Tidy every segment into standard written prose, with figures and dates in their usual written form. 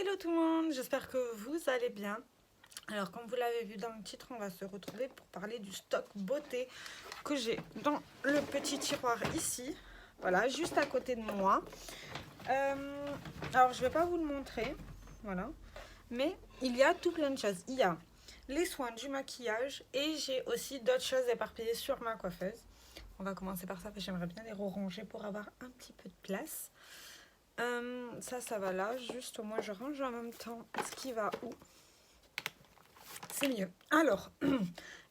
Hello tout le monde, j'espère que vous allez bien. Alors comme vous l'avez vu dans le titre, on va se retrouver pour parler du stock beauté que j'ai dans le petit tiroir ici. Voilà, juste à côté de moi. Alors je vais pas vous le montrer, voilà. Mais il y a tout plein de choses. Il y a les soins du maquillage et j'ai aussi d'autres choses éparpillées sur ma coiffeuse. On va commencer par ça parce que j'aimerais bien les ranger pour avoir un petit peu de place. Ça va là, juste moi je range en même temps ce qui va où. C'est mieux. Alors,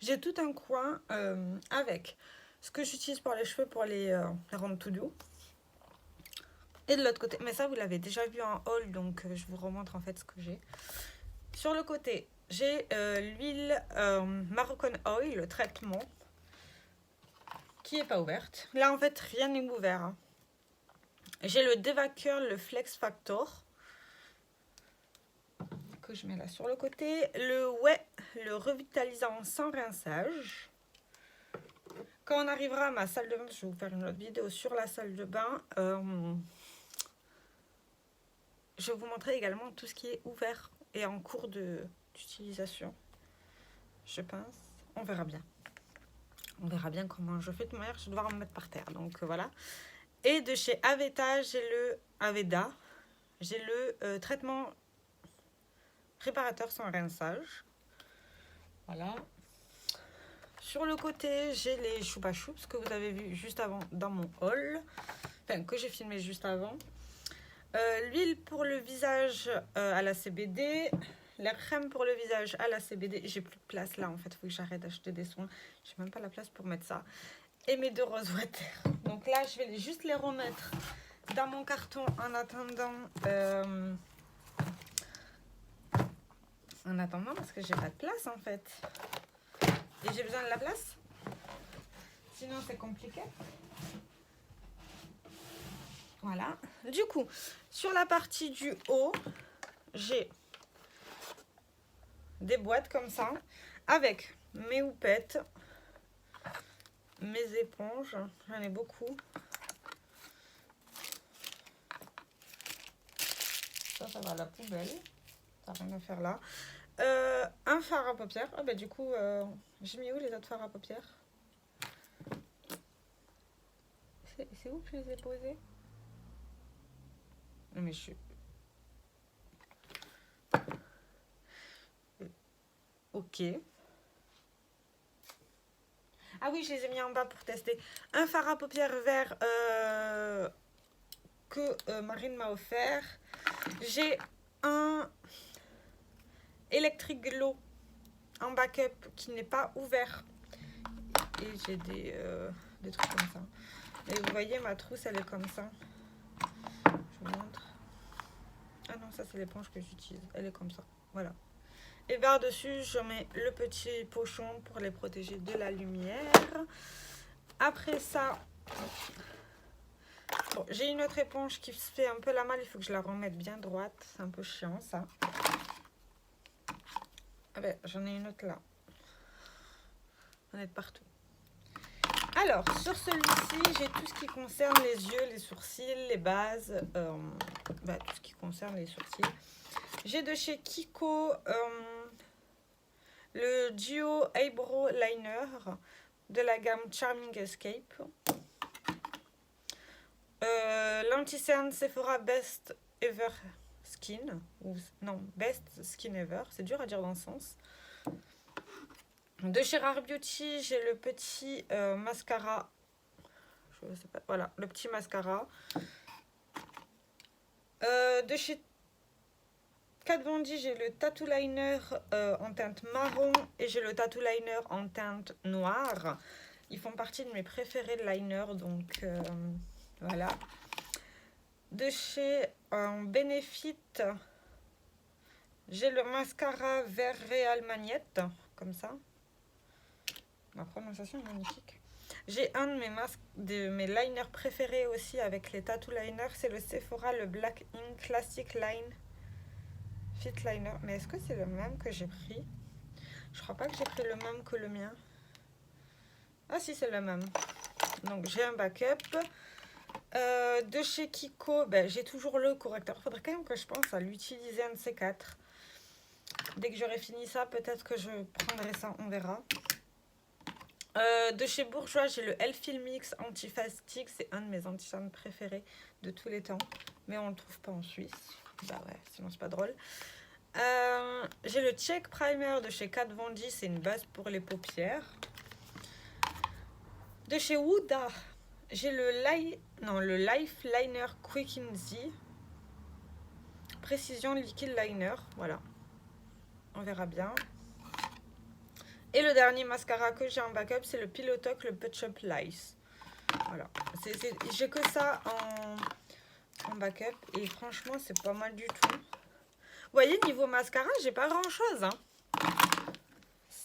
j'ai tout un coin avec ce que j'utilise pour les cheveux pour les rendre tout doux. Et de l'autre côté, mais ça vous l'avez déjà vu en haul, donc je vous remontre en fait ce que j'ai. Sur le côté, j'ai l'huile Moroccan Oil, le traitement, qui n'est pas ouverte. Là en fait, rien n'est ouvert. Hein. J'ai le Deva Curl, le Flex Factor, que je mets là sur le côté. Le Wet, le revitalisant sans rinçage. Quand on arrivera à ma salle de bain, je vais vous faire une autre vidéo sur la salle de bain. Je vais vous montrer également tout ce qui est ouvert et en cours d'utilisation. Je pense. On verra bien. On verra bien comment je fais. De manière, je vais devoir me mettre par terre. Donc voilà. Et de chez Aveda, j'ai le Aveda. J'ai le traitement réparateur sans rinçage. Voilà. Sur le côté, j'ai les Choupa Choups que vous avez vu juste avant dans mon haul. Enfin, que j'ai filmé juste avant. L'huile pour le visage à la CBD. La crème pour le visage à la CBD. J'ai plus de place là en fait. Il faut que j'arrête d'acheter des soins. J'ai même pas la place pour mettre ça. Et mes deux rose water. Donc là, je vais juste les remettre dans mon carton en attendant. En attendant parce que j'ai pas de place en fait. Et j'ai besoin de la place. Sinon c'est compliqué. Voilà. Du coup, sur la partie du haut, j'ai des boîtes comme ça avec mes houpettes, mes éponges. J'en ai beaucoup. Ça va à la poubelle. Ça n'a rien à faire là. Un fard à paupières. Ah bah du coup, j'ai mis où les autres fards à paupières? C'est où que je les ai posés? Non mais je suis... Ok. Ah oui, je les ai mis en bas pour tester. Un fard à paupières vert que Marine m'a offert. J'ai un Electric Glow en backup qui n'est pas ouvert. Et j'ai des trucs comme ça. Et vous voyez, ma trousse, elle est comme ça. Je vous montre. Ah non, ça, c'est l'éponge que j'utilise. Elle est comme ça. Voilà. Et par-dessus, je mets le petit pochon pour les protéger de la lumière. Après ça, bon, j'ai une autre éponge qui se fait un peu la malle. Il faut que je la remette bien droite. C'est un peu chiant, ça. Ah ben, j'en ai une autre là. On est de partout. Alors, sur celui-ci, j'ai tout ce qui concerne les yeux, les sourcils, les bases. Tout ce qui concerne les sourcils. J'ai de chez Kiko le Duo Eyebrow Liner de la gamme Charming Escape. L'anti-cerne Sephora Best Ever Skin. Ou, non, Best Skin Ever. C'est dur à dire dans ce sens. De chez Rare Beauty, j'ai le petit mascara. Je sais pas. Voilà, le petit mascara. De chez Kat Von D, j'ai le Tattoo Liner en teinte marron et j'ai le Tattoo Liner en teinte noire. Ils font partie de mes préférés de liner, donc voilà. De chez Benefit, j'ai le mascara vert Real Magnette, comme ça. Ma prononciation est magnifique. J'ai un de mes liners préférés aussi avec les tattoo liners. C'est le Sephora, le Black Ink Classic Line Fit Liner. Mais est-ce que c'est le même que j'ai pris? Je crois pas que j'ai pris le même que le mien. Ah si, c'est le même. Donc j'ai un backup. De chez Kiko, ben, j'ai toujours le correcteur. Il faudrait quand même que je pense à l'utiliser un de ces quatre. Dès que j'aurai fini ça, peut-être que je prendrai ça, on verra. De chez Bourjois, j'ai le Elfil Mix Anti-Fastique. C'est un de mes anti-cernes préférés de tous les temps. Mais on ne le trouve pas en Suisse. Bah ouais, sinon c'est pas drôle. J'ai le Check Primer de chez Kat Von D. C'est une base pour les paupières. De chez Huda, j'ai le Life Liner Quick and Z. Précision Liquid Liner. Voilà. On verra bien. Et le dernier mascara que j'ai en backup, c'est le Pillow Talk, le Put Up Lice. Voilà. J'ai que ça en backup. Et franchement, c'est pas mal du tout. Vous voyez, niveau mascara, j'ai pas grand chose. Hein.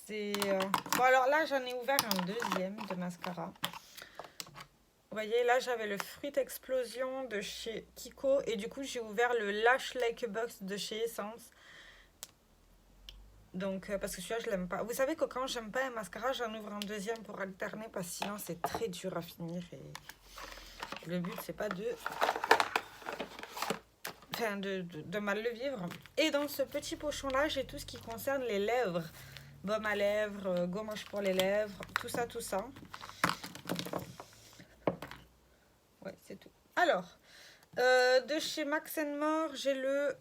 Bon, alors là, j'en ai ouvert un deuxième de mascara. Vous voyez, là, j'avais le Fruit Explosion de chez Kiko. Et du coup, j'ai ouvert le Lash Like a Box de chez Essence. Donc, parce que celui-là, je l'aime pas. Vous savez que quand j'aime pas un mascara, j'en ouvre un deuxième pour alterner. Parce que sinon, c'est très dur à finir. Et le but, c'est pas de mal le vivre. Et dans ce petit pochon-là, j'ai tout ce qui concerne les lèvres. Baume à lèvres, gommage pour les lèvres, tout ça, tout ça. Ouais, c'est tout. Alors, de chez Max More, j'ai le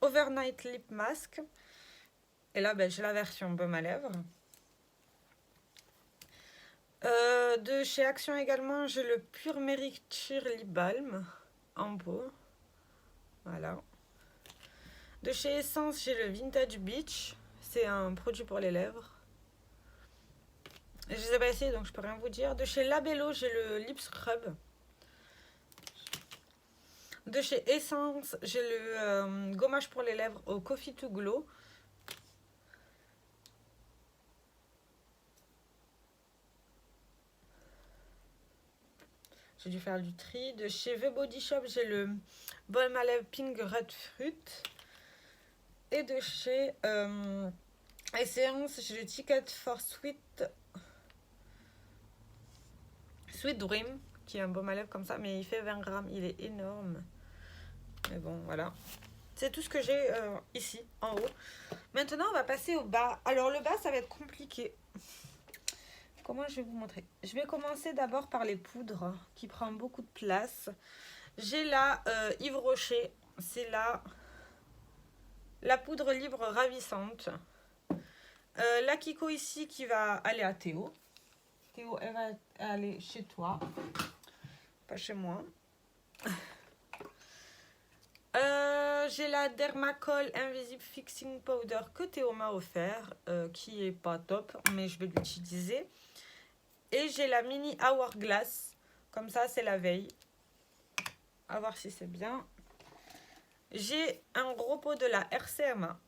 Overnight Lip Mask. Et là, ben, j'ai la version baume à lèvres. De chez Action également, j'ai le Pure Meric Cheer Lip Balm en pot. Voilà. De chez Essence, j'ai le Vintage Beach. C'est un produit pour les lèvres. Je ne les ai pas essayés, donc je peux rien vous dire. De chez Labello, j'ai le Lip Scrub. De chez Essence, j'ai le gommage pour les lèvres au Coffee to Glow. J'ai dû faire du tri. De chez The Body Shop, j'ai le Balm à lèvres Pink Red Fruit. Et de chez Essence, j'ai le Ticket for Sweet Dream, qui est un baume à lèvres comme ça, mais il fait 20 grammes, il est énorme. Mais bon, voilà. C'est tout ce que j'ai ici, en haut. Maintenant, on va passer au bas. Alors, le bas, ça va être compliqué. Comment je vais vous montrer? Je vais commencer d'abord par les poudres, qui prennent beaucoup de place. J'ai la Yves Rocher. C'est la poudre libre ravissante. La Kiko ici, qui va aller à Théo. Théo, elle va aller chez toi. Pas chez moi. J'ai la Dermacol Invisible Fixing Powder que Théo m'a offert, qui est pas top, mais je vais l'utiliser. Et j'ai la Mini Hourglass, comme ça c'est la veille. À voir si c'est bien. J'ai un gros pot de la RCMA.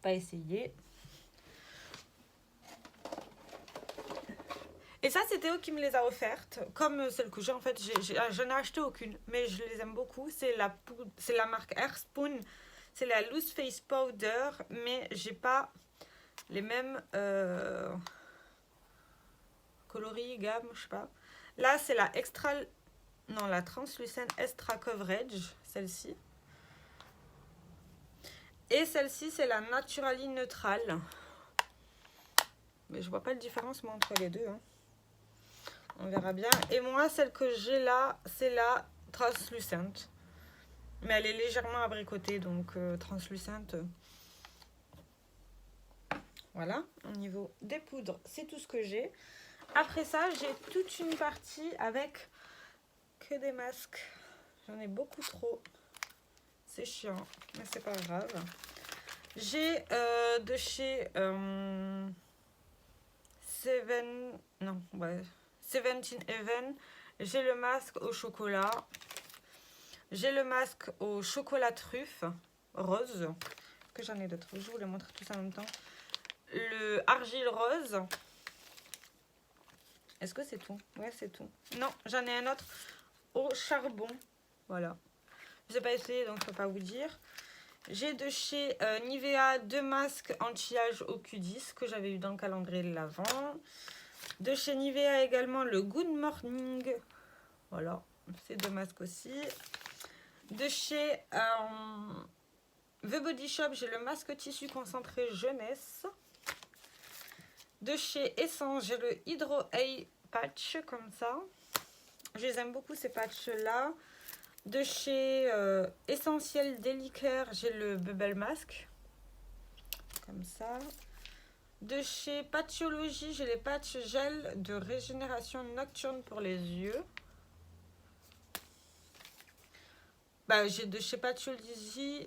Pas essayé. Et ça, c'est Théo qui me les a offertes, comme celle que j'ai. En fait, je n'ai acheté aucune, mais je les aime beaucoup. C'est la marque Airspoon. C'est la Loose Face Powder, mais j'ai pas les mêmes coloris, gamme, je sais pas. Là, c'est la la Translucent Extra Coverage, celle-ci. Et celle-ci, c'est la Naturally Neutrale. Mais je vois pas de différence moi entre les deux. Hein. On verra bien. Et moi, celle que j'ai là, c'est la Translucent. Mais elle est légèrement abricotée, donc translucente. Voilà, au niveau des poudres, c'est tout ce que j'ai. Après ça, j'ai toute une partie avec que des masques. J'en ai beaucoup trop. C'est chiant, mais c'est pas grave. J'ai de chez Seventeen Heaven. J'ai le masque au chocolat. J'ai le masque au chocolat truffe rose. Que j'en ai d'autres. Je vous les montre tous en même temps. Le argile rose. Est-ce que c'est tout? Ouais, c'est tout. Non, j'en ai un autre au charbon. Voilà. Je n'ai pas essayé, donc je ne peux pas vous dire. J'ai de chez Nivea 2 masques anti-âge au Q10 que j'avais eu dans le calendrier de l'Avent. De chez Nivea également le Good Morning. Voilà, c'est deux masques aussi. De chez The Body Shop, j'ai le masque tissu concentré jeunesse. De chez Essence, j'ai le Hydro Eye Patch comme ça. Je les aime beaucoup ces patchs là. De chez Essentiel Délicat, j'ai le Bubble Mask. Comme ça. De chez Patchology, j'ai les patchs gel de régénération nocturne pour les yeux. Bah, j'ai de chez Patchology,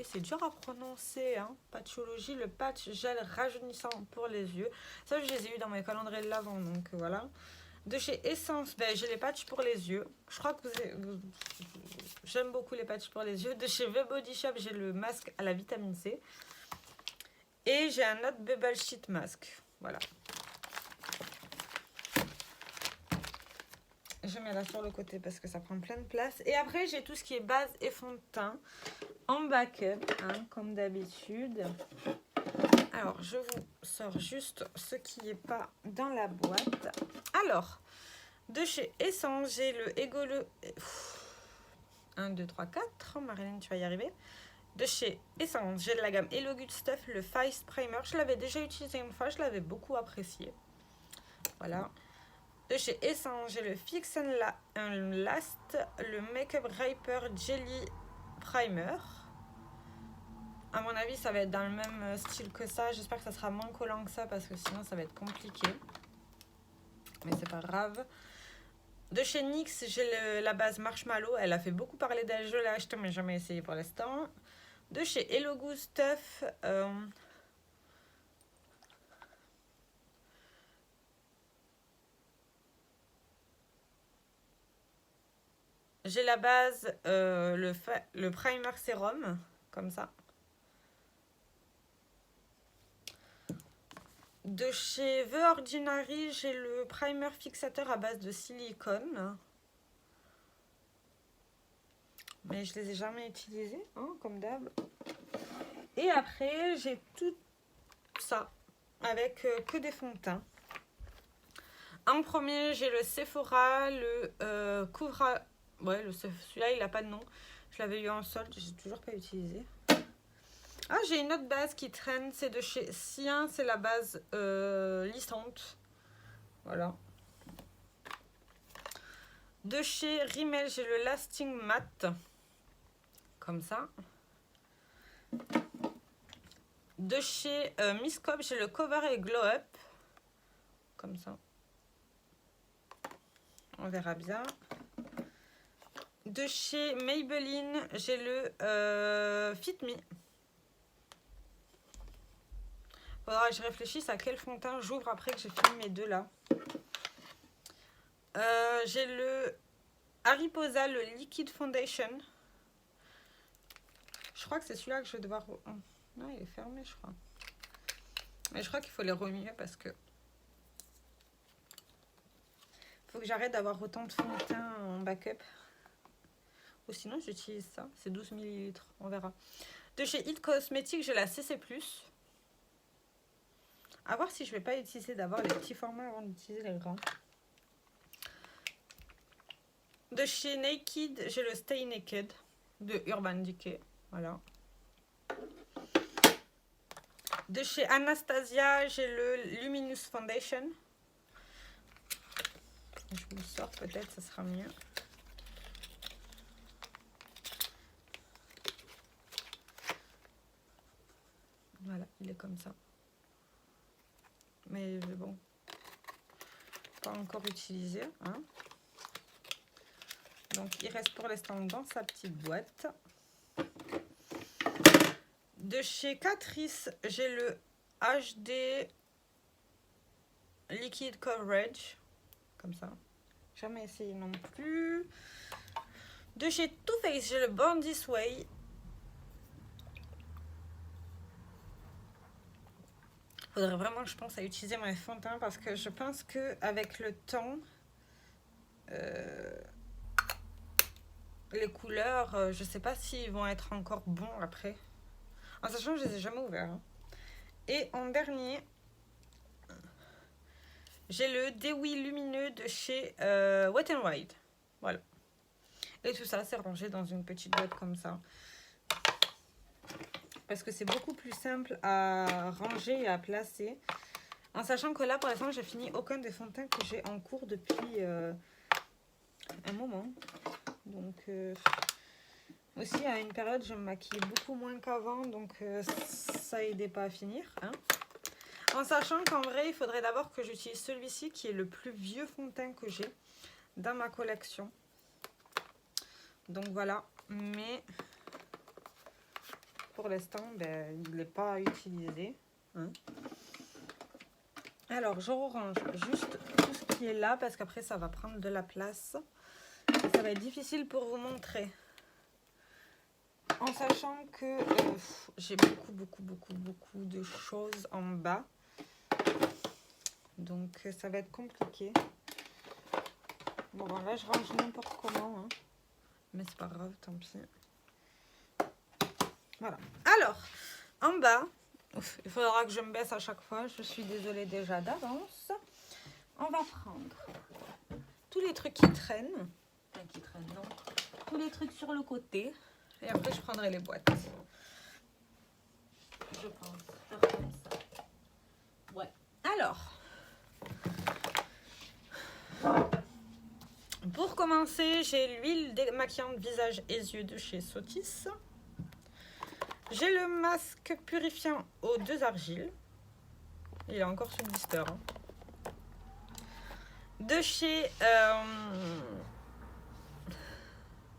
c'est dur à prononcer, hein. Patchology, le patch gel rajeunissant pour les yeux. Ça, je les ai eu dans mes calendriers de l'avant, donc voilà. De chez Essence, ben, j'ai les patchs pour les yeux. Je crois que j'aime beaucoup les patchs pour les yeux. De chez The Body Shop, j'ai le masque à la vitamine C. Et j'ai un autre Bubble Sheet Mask. Voilà. Je mets là sur le côté parce que ça prend plein de place. Et après, j'ai tout ce qui est base et fond de teint en backup, hein, comme d'habitude. Alors, je vous sors juste ce qui n'est pas dans la boîte. Alors, de chez Essence, j'ai le Egolo... 1, 2, 3, 4. Marilyn, tu vas y arriver. De chez Essence, j'ai de la gamme Hello Good Stuff, le Face Primer. Je l'avais déjà utilisé une fois, je l'avais beaucoup apprécié. Voilà. De chez Essence, j'ai le Fix and Last, le Makeup Riper Jelly Primer. À mon avis, ça va être dans le même style que ça. J'espère que ça sera moins collant que ça parce que sinon, ça va être compliqué. Mais c'est pas grave. De chez NYX, j'ai la base Marshmallow. Elle a fait beaucoup parler d'elle. Je l'ai acheté, mais jamais essayé pour l'instant. De chez Hello Good Stuff, j'ai la base, le primer sérum, comme ça. De chez The Ordinary, j'ai le primer fixateur à base de silicone. Mais je les ai jamais utilisés, hein, comme d'hab. Et après, j'ai tout ça avec que des fonds de teint. En premier, j'ai le Sephora, le Couvra... Ouais, celui-là, il n'a pas de nom. Je l'avais eu en solde, j'ai toujours pas utilisé. Ah, j'ai une autre base qui traîne, c'est de chez Sien, c'est la base lissante. Voilà. De chez Rimmel, j'ai le Lasting Matte. Comme ça. De chez Miss Cobb, j'ai le Cover et Glow Up. Comme ça. On verra bien. De chez Maybelline, j'ai le Fit Me. Faudra que je réfléchisse à quel fond de teint j'ouvre après que j'ai fini mes deux là. J'ai le Harry Posa, le Liquid Foundation. Je crois que c'est celui-là que je vais devoir... Non, il est fermé, je crois. Mais je crois qu'il faut les remuer parce que... faut que j'arrête d'avoir autant de fond de teint en backup. Ou sinon, j'utilise ça. C'est 12 ml. On verra. De chez It Cosmetics, j'ai la CC+. À voir si je vais pas utiliser d'abord les petits formats avant d'utiliser les grands. De chez Naked, j'ai le Stay Naked de Urban Decay. Voilà. De chez Anastasia, j'ai le Luminous Foundation. Je vous le sors peut-être, ça sera mieux. Voilà, il est comme ça. Mais bon, pas encore utilisé. Hein. Donc, il reste pour l'instant dans sa petite boîte. De chez Catrice, j'ai le HD Liquid Coverage. Comme ça. Jamais essayé non plus. De chez Too Faced, j'ai le Born This Way. Faudrait vraiment que je pense à utiliser mes fonds de teint parce que je pense que avec le temps, les couleurs, je sais pas s'ils vont être encore bons après. En sachant que je les ai jamais ouverts. Hein. Et en dernier, J'ai le Dewy lumineux de chez Wet n Wild. Voilà. Et tout ça, c'est rangé dans une petite boîte comme ça. Parce que c'est beaucoup plus simple à ranger et à placer. En sachant que là, par exemple, j'ai fini aucun des fonds de teint que j'ai en cours depuis un moment. Donc, aussi, à une période, je me maquillais beaucoup moins qu'avant. Donc, ça aidait pas à finir. Hein. En sachant qu'en vrai, il faudrait d'abord que j'utilise celui-ci qui est le plus vieux fond de teint que j'ai dans ma collection. Donc, voilà. Mais pour l'instant, ben, il n'est pas utilisé. Hein. Alors, je range juste tout ce qui est là parce qu'après, ça va prendre de la place. Et ça va être difficile pour vous montrer. En sachant que j'ai beaucoup de choses en bas. Donc, ça va être compliqué. Bon, ben là, je range n'importe comment. Hein. Mais c'est pas grave, tant pis. Voilà. Alors, en bas, il faudra que je me baisse à chaque fois. Je suis désolée déjà d'avance. On va prendre tous les trucs qui traînent. Enfin, qui traînent, non. Tous les trucs sur le côté. Et après, je prendrai les boîtes. Je pense faire comme ça. Ouais. Alors, pour commencer, j'ai l'huile démaquillante visage et yeux de chez Sotis. J'ai le masque purifiant aux 2 argiles. Il est encore sous blister. Hein. De chez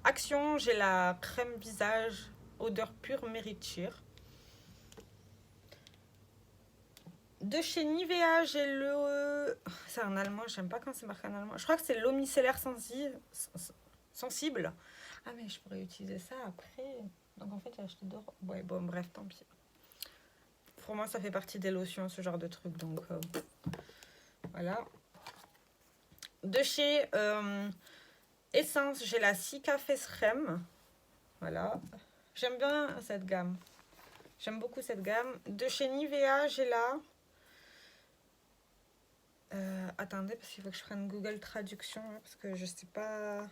Action, j'ai la crème visage odeur pure Merit Cheer. De chez Nivea, j'ai le... C'est en allemand, j'aime pas quand c'est marqué en allemand. Je crois que c'est l'eau micellaire sensible. Ah mais je pourrais utiliser ça après. Donc en fait j'ai acheté 2. Ouais bon bref, tant pis. Pour moi ça fait partie des lotions, ce genre de truc. Donc voilà. De chez Essence, j'ai la Cica Face Crème. Voilà. J'aime bien cette gamme. J'aime beaucoup cette gamme. De chez Nivea, j'ai la... attendez, parce qu'il faut que je prenne Google Traduction, hein, parce que je sais pas...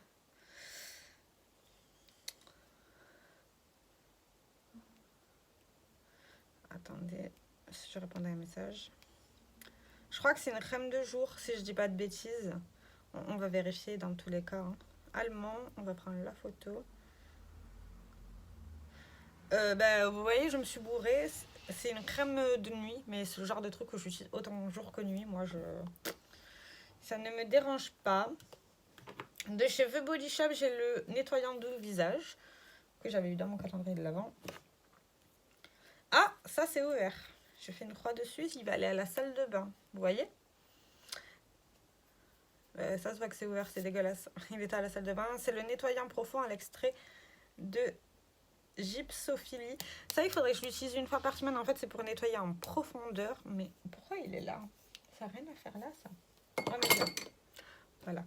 Attendez, si je répondais à un message. Je crois que c'est une crème de jour, si je dis pas de bêtises. On va vérifier dans tous les cas. Hein. Allemand, on va prendre la photo. Vous voyez, je me suis bourrée. C'est une crème de nuit, mais c'est le genre de truc que j'utilise autant jour que nuit. Moi, ça ne me dérange pas. De chez The Body Shop, j'ai le nettoyant doux visage que j'avais eu dans mon calendrier de l'Avent. Ah, ça c'est ouvert. Je fais une croix dessus, il va aller à la salle de bain. Vous voyez? Ça se voit que c'est ouvert, c'est dégueulasse. Il était à la salle de bain. C'est le nettoyant profond à l'extrait de gypsophilie. Ça, il faudrait que je l'utilise une fois par semaine. En fait, c'est pour nettoyer en profondeur. Mais pourquoi il est là? Ça n'a rien à faire là, ça. Ah, mais bien. Voilà.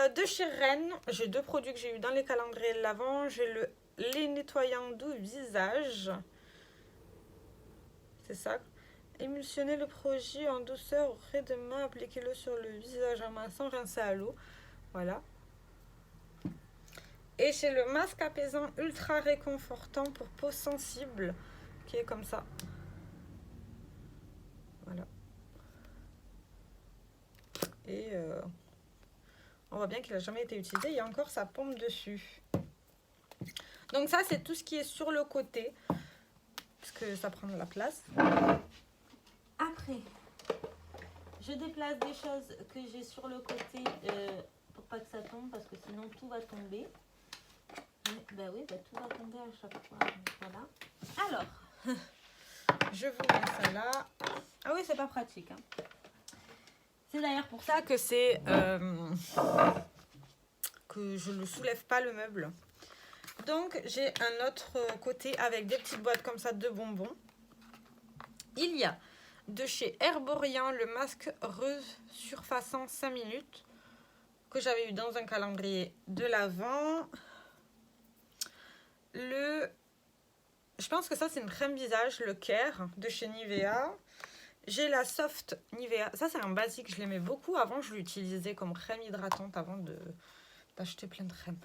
De chez Rennes, j'ai 2 produits que j'ai eu dans les calendriers de l'Avent. J'ai le lait nettoyant doux visage. C'est ça. Émulsionnez le produit en douceur au frais de main. Appliquez-le sur le visage en main sans rincer à l'eau. Voilà. Et j'ai le masque apaisant ultra réconfortant pour peau sensible qui est comme ça. Voilà. Et on voit bien qu'il n'a jamais été utilisé. Il y a encore sa pompe dessus. Donc ça, c'est tout ce qui est sur le côté. Parce que ça prend de la place. Après, je déplace des choses que j'ai sur le côté pour pas que ça tombe. Parce que sinon, tout va tomber. Mais, oui, tout va tomber à chaque fois. Donc, voilà. Alors, je vous mets ça là. Ah oui, c'est pas pratique. Hein. C'est d'ailleurs pour ça que c'est que je ne soulève pas le meuble. Donc, j'ai un autre côté avec des petites boîtes comme ça de bonbons. Il y a de chez Herborian le masque resurfaçant 5 minutes que j'avais eu dans un calendrier de l'Avent. Je pense que ça, c'est une crème visage, le Care de chez Nivea. J'ai la Soft Nivea. Ça, c'est un basique. Je l'aimais beaucoup. Avant, je l'utilisais comme crème hydratante avant d'acheter plein de crèmes.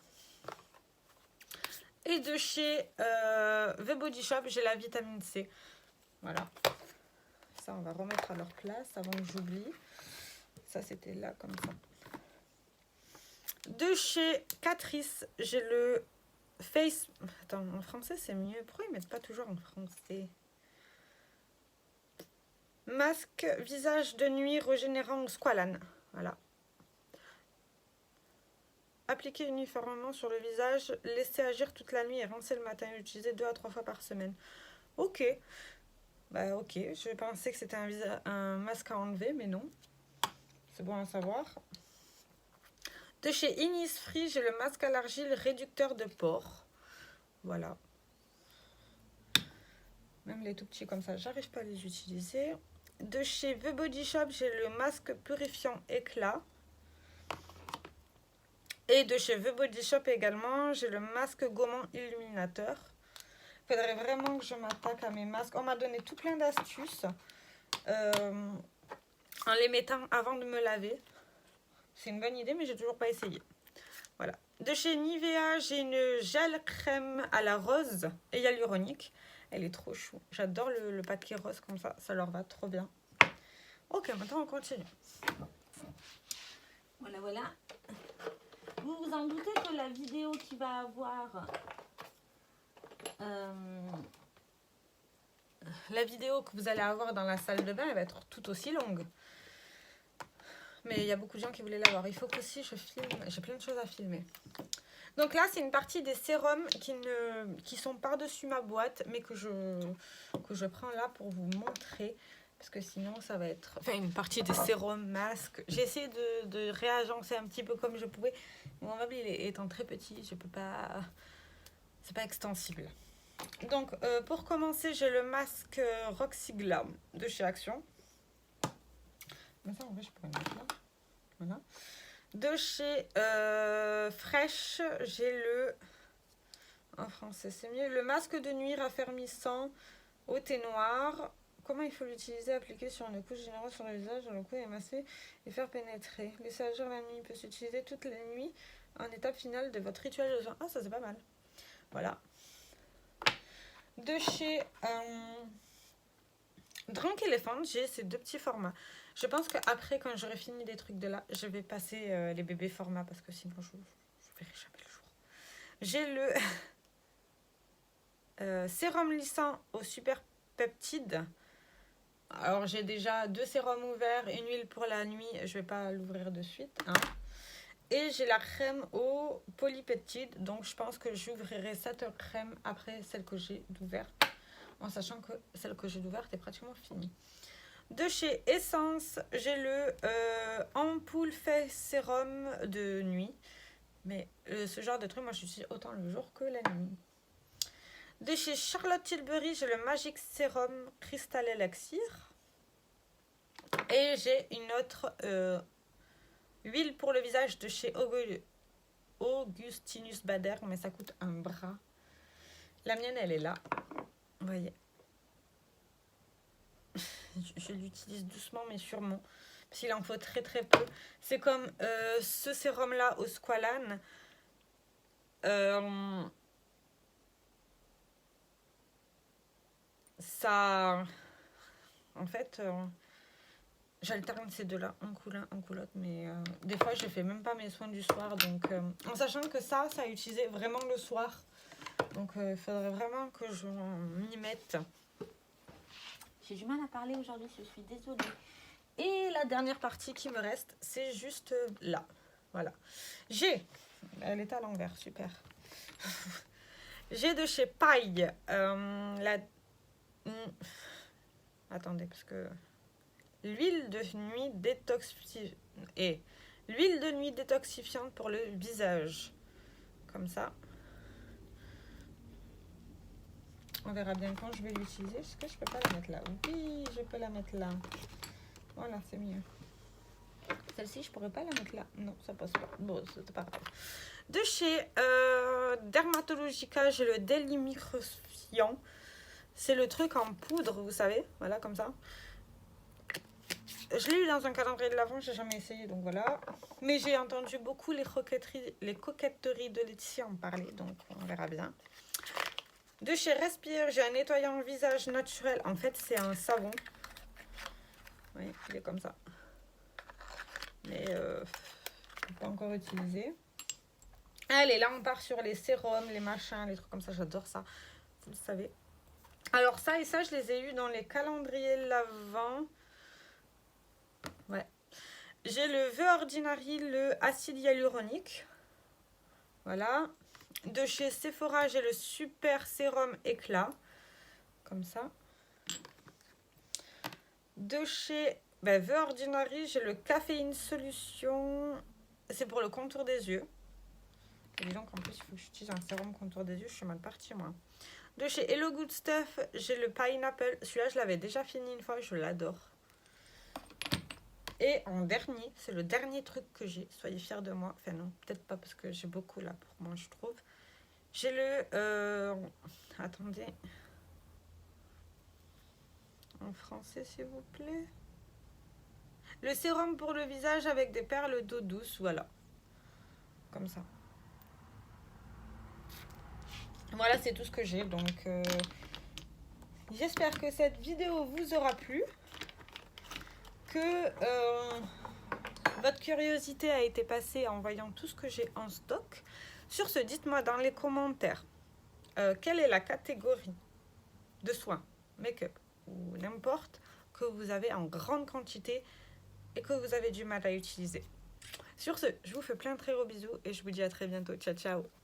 Et de chez The Body Shop, j'ai la vitamine C. Voilà. Ça, on va remettre à leur place avant que j'oublie. Ça, c'était là, comme ça. De chez Catrice, j'ai le Face... Attends, en français, c'est mieux. Pourquoi ils mettent pas toujours en français? Masque visage de nuit régénérant squalane. Voilà. Appliquer uniformément sur le visage, laisser agir toute la nuit et rincer le matin. Utiliser 2 à 3 fois par semaine. Ok. Bah ok, je pensais que c'était un masque à enlever, mais non. C'est bon à savoir. De chez Innisfree, j'ai le masque à l'argile réducteur de pores. Voilà. Même les tout petits comme ça, j'arrive pas à les utiliser. De chez The Body Shop, j'ai le masque purifiant éclat. Et de chez The Body Shop également, j'ai le masque gommant illuminateur. Il faudrait vraiment que je m'attaque à mes masques. On m'a donné tout plein d'astuces en les mettant avant de me laver. C'est une bonne idée, mais j'ai toujours pas essayé. Voilà. De chez Nivea, j'ai une gel crème à la rose et hyaluronique. Elle est trop chou. J'adore le paquet rose comme ça. Ça leur va trop bien. Ok, maintenant on continue. Voilà, voilà. Vous vous en doutez que la vidéo qui va avoir... la vidéo que vous allez avoir dans la salle de bain, elle va être tout aussi longue. Mais il y a beaucoup de gens qui voulaient la voir. Il faut qu'aussi je filme. J'ai plein de choses à filmer. Donc là, c'est une partie des sérums qui sont par-dessus ma boîte, mais que je prends là pour vous montrer. Parce que sinon, ça va être... Enfin, une partie des sérums, masques. J'ai essayé de réagencer un petit peu comme je pouvais. Mon meuble, étant très petit, je peux pas... C'est pas extensible. Donc, pour commencer, j'ai le masque Roxy Glam de chez Action. Mais ça, en vrai, je pourrais le mettre là. Voilà. De chez Fresh, j'ai le... En français, c'est mieux. Le masque de nuit raffermissant au thé noir. Comment il faut l'utiliser? Appliquer sur une couche générale sur le visage, dans le cou, émasser et faire pénétrer. Laisser agir la nuit. Il peut s'utiliser toute la nuit en étape finale de votre rituel de soin. Ah, ça, c'est pas mal. Voilà. De chez Drunk Elephant, j'ai ces 2 petits formats. Je pense qu'après, quand j'aurai fini des trucs de là, je vais passer les bébés formats parce que sinon, je verrai jamais le jour. J'ai le sérum lissant au super peptide. Alors, j'ai déjà 2 sérums ouverts, une huile pour la nuit. Je vais pas l'ouvrir de suite. Hein. Et j'ai la crème au polypeptide. Donc, je pense que j'ouvrirai cette crème après celle que j'ai d'ouverte. En sachant que celle que j'ai d'ouverte est pratiquement finie. De chez Essence, j'ai le ampoule face sérum de nuit. Mais ce genre de truc, moi, je suis autant le jour que la nuit. De chez Charlotte Tilbury, j'ai le Magic Sérum Cristal Elixir. Et j'ai une autre huile pour le visage de chez Augustinus Bader, mais ça coûte un bras. La mienne, elle est là. Vous voyez. Je l'utilise doucement mais sûrement. Parce qu'il en faut très très peu. C'est comme ce sérum là au squalane. Ça... En fait, j'alterne ces 2 là. Un coup l'un, un coup l'autre. Mais des fois, je fais même pas mes soins du soir. Donc, en sachant que ça a utilisé vraiment le soir. Donc, il faudrait vraiment que je m'y mette. J'ai du mal à parler aujourd'hui, je suis désolée. Et la dernière partie qui me reste, c'est juste là. Voilà. J'ai... Elle est à l'envers, super. J'ai de chez Paille la... Attendez, parce que... L'huile de nuit détoxifiante. Et l'huile de nuit détoxifiante pour le visage. Comme ça. On verra bien quand je vais l'utiliser. Est-ce que je peux pas la mettre là? Oui, je peux la mettre là. Voilà, c'est mieux. Celle-ci, je pourrais pas la mettre là. Non, ça passe pas. Bon, c'est pas grave. De chez Dermatologica, j'ai le Délimicrofiant. C'est le truc en poudre, vous savez. Voilà, comme ça. Je l'ai eu dans un calendrier de l'Avent, j'ai jamais essayé, donc voilà. Mais j'ai entendu beaucoup les coquetteries de Laetitia en parler, donc on verra bien. De chez Respire, j'ai un nettoyant visage naturel. En fait, c'est un savon. Oui, il est comme ça. Mais pas encore utilisé. Allez, là, on part sur les sérums, les machins, les trucs comme ça. J'adore ça, vous le savez. Alors, ça et ça, je les ai eus dans les calendriers de l'Avent. Ouais. J'ai le The Ordinary, le acide hyaluronique. Voilà. De chez Sephora, j'ai le super sérum éclat. Comme ça. De chez The Ordinary, j'ai le caféine solution. C'est pour le contour des yeux. Et disons qu'en plus, il faut que j'utilise un sérum contour des yeux. Je suis mal partie, moi. De chez Hello Good Stuff, j'ai le pineapple. Celui-là, je l'avais déjà fini une fois. Je l'adore. Et en dernier, c'est le dernier truc que j'ai. Soyez fiers de moi. Enfin non, peut-être pas parce que j'ai beaucoup là pour moi, je trouve. J'ai le... attendez. En français, s'il vous plaît. Le sérum pour le visage avec des perles d'eau douce. Voilà. Comme ça. Voilà, c'est tout ce que j'ai. Donc, j'espère que cette vidéo vous aura plu. Que votre curiosité a été passée en voyant tout ce que j'ai en stock. Sur ce, dites-moi dans les commentaires quelle est la catégorie de soins, make-up ou n'importe que vous avez en grande quantité et que vous avez du mal à utiliser. Sur ce, je vous fais plein de très gros bisous et je vous dis à très bientôt. Ciao, ciao!